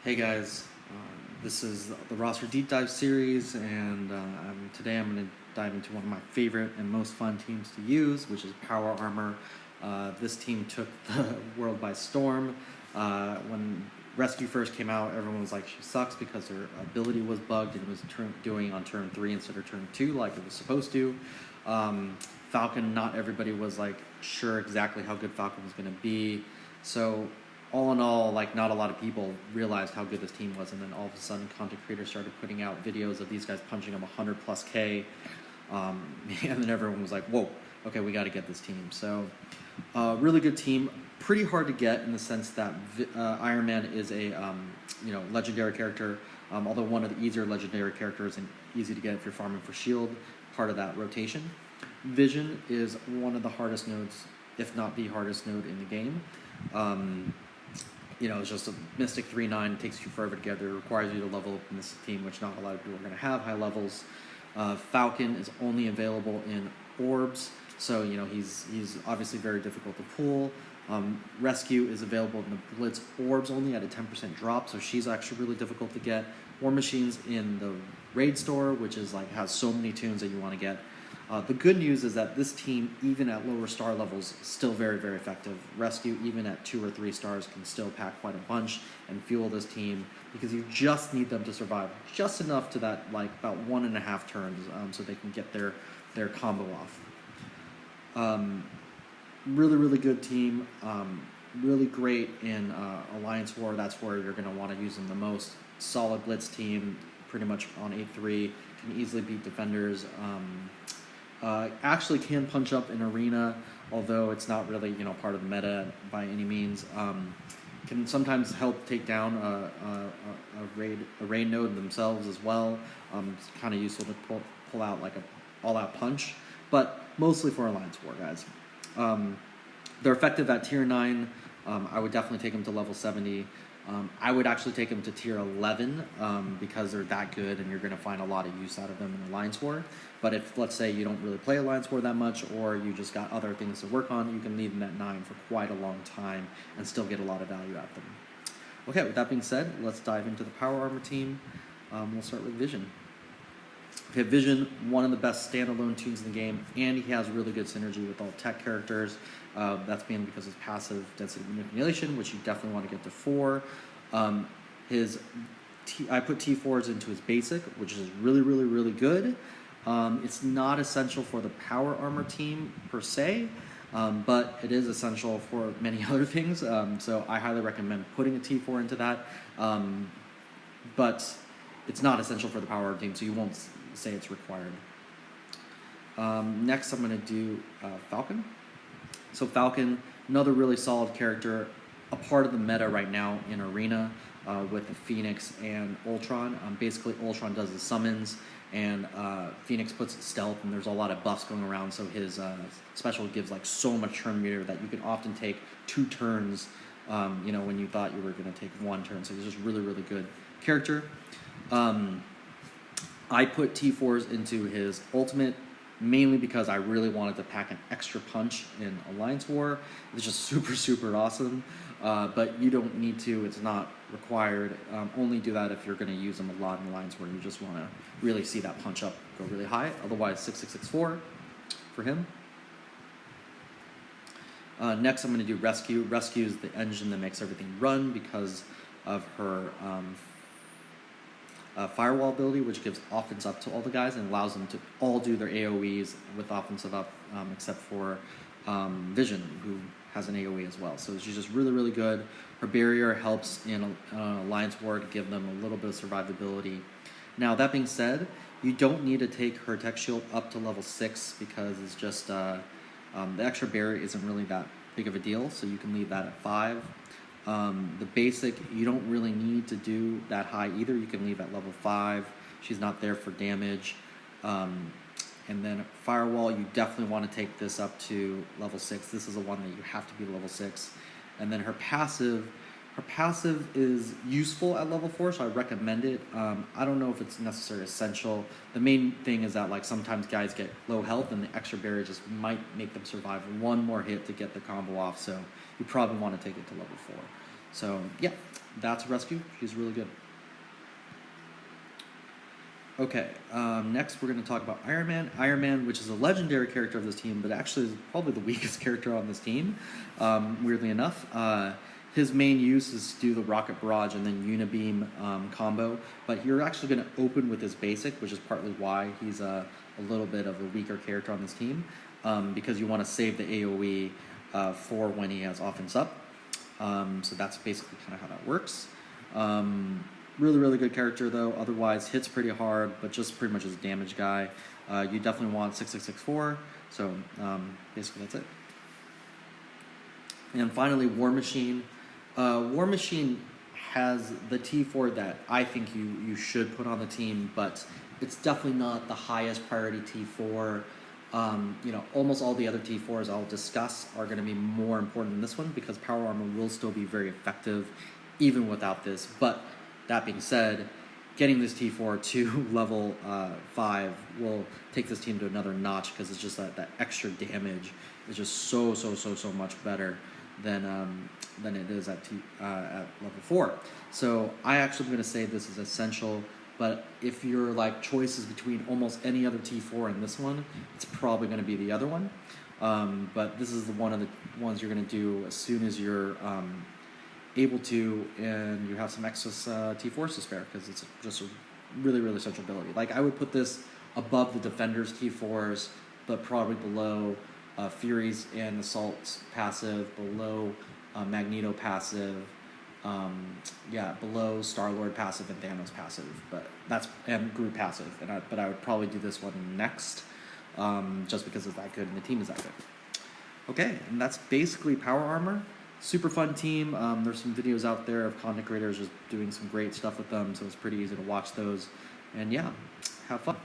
Hey guys, this is the roster deep dive series, and today I'm going to dive into one of my favorite and most fun teams to use, which is Power Armor. This team took the world by storm. When Rescue first came out, everyone was like, she sucks because her ability was bugged and it was doing on turn 3 instead of turn 2 like it was supposed to. Falcon, not everybody was like sure exactly how good Falcon was going to be. So all in all, like, not a lot of people realized how good this team was, and then all of a sudden content creators started putting out videos of these guys punching them 100 plus K, and then everyone was like, whoa, okay, we got to get this team. So really good team, pretty hard to get in the sense that Iron Man is a legendary character, although one of the easier legendary characters and easy to get if you're farming for shield, part of that rotation. Vision is one of the hardest nodes, if not the hardest node in the game. It's just a Mystic 3/9, takes you forever to get there, requires you to level up in this team, which not a lot of people are going to have high levels. Falcon is only available in orbs, so he's obviously very difficult to pull. Rescue is available in the Blitz orbs only at a 10% drop, so she's actually really difficult to get. War Machine's in the raid store, which is like has so many tunes that you want to get. The good news is that this team, even at lower star levels, is still very, very effective. Rescue, even at 2 or 3 stars, can still pack quite a bunch and fuel this team because you just need them to survive just enough to that, like, about 1.5 turns so they can get their combo off. Really, really good team. Really great in Alliance War. That's where you're going to want to use them the most. Solid Blitz team, pretty much on 8-3, can easily beat defenders. Actually can punch up in arena, although it's not really part of the meta by any means. Can sometimes help take down a raid node themselves as well. It's kind of useful to pull out like a all-out punch, but mostly for Alliance War guys. They're effective at tier 9. I would definitely take them to level 70. I would actually take them to tier 11 because they're that good and you're going to find a lot of use out of them in Alliance War. But if, let's say, you don't really play Alliance War that much or you just got other things to work on, you can leave them at 9 for quite a long time and still get a lot of value out of them. Okay, with that being said, let's dive into the Power Armor team. We'll start with Vision. Okay, Vision, one of the best standalone tunes in the game, and he has really good synergy with all tech characters. That's mainly because of passive density manipulation, which you definitely want to get to 4. I put T4s into his basic, which is really, really, really good. It's not essential for the Power Armor team per se, but it is essential for many other things. So I highly recommend putting a T4 into that. But it's not essential for the Power Armor team, so you won't say it's required. Next, I'm going to do Falcon. So Falcon, another really solid character, a part of the meta right now in Arena with the Phoenix and Ultron. Basically, Ultron does the summons, and Phoenix puts stealth, and there's a lot of buffs going around, so his special gives like so much turn meter that you can often take 2 turns, when you thought you were going to take 1 turn. So he's just really, really good character. I put T4s into his ultimate mainly because I really wanted to pack an extra punch in Alliance War. It's just super, super awesome. But you don't need to. It's not required. Only do that if you're going to use them a lot in Alliance War. You just want to really see that punch up go really high. Otherwise, 6664 for him. Next, I'm going to do Rescue. Rescue is the engine that makes everything run because of her firewall ability, which gives offense up to all the guys and allows them to all do their AoEs with offensive up, except for Vision, who has an AoE as well. So she's just really, really good. Her barrier helps in Alliance War to give them a little bit of survivability. Now, that being said, you don't need to take her tech shield up to level 6 because it's just the extra barrier isn't really that big of a deal, so you can leave that at 5. The basic, you don't really need to do that high either. You can leave at level 5. She's not there for damage. And then Firewall, you definitely want to take this up to level 6. This is the one that you have to be level 6. And then her passive is useful at level 4, so I recommend it. I don't know if it's necessarily essential. The main thing is that like sometimes guys get low health and the extra barrier just might make them survive 1 more hit to get the combo off, so you probably want to take it to level 4. So yeah, that's Rescue. She's really good. Okay, next we're going to talk about Iron Man. Iron Man, which is a legendary character of this team, but actually is probably the weakest character on this team, weirdly enough. His main use is to do the Rocket Barrage and then Unibeam combo, but you're actually going to open with his basic, which is partly why he's a little bit of a weaker character on this team, because you want to save the AoE for when he has offense up. So that's basically kind of how that works. Really, really good character, though. Otherwise, hits pretty hard, but just pretty much as a damage guy. You definitely want 6664, so basically that's it. And finally, War Machine. War Machine has the T4 that I think you should put on the team, but it's definitely not the highest priority T4. Almost all the other T4s I'll discuss are going to be more important than this one because Power Armor will still be very effective even without this. But that being said, getting this T4 to level 5 will take this team to another notch because it's just that extra damage is just so much better than it is at level 4. So I actually am going to say this is essential. But if your choices between almost any other T4 and this one, it's probably going to be the other one. But this is one of the ones you're going to do as soon as you're able to, and you have some excess T4s to spare because it's just a really, really essential ability. I would put this above the Defender's T4s, but probably below Fury's and Assault's passive, below Magneto passive, below Star-Lord passive and Thanos passive, and Groot passive. But I would probably do this one next, just because it's that good and the team is that good. Okay, and that's basically Power Armor. Super fun team. There's some videos out there of content creators just doing some great stuff with them, so it's pretty easy to watch those. And yeah, have fun.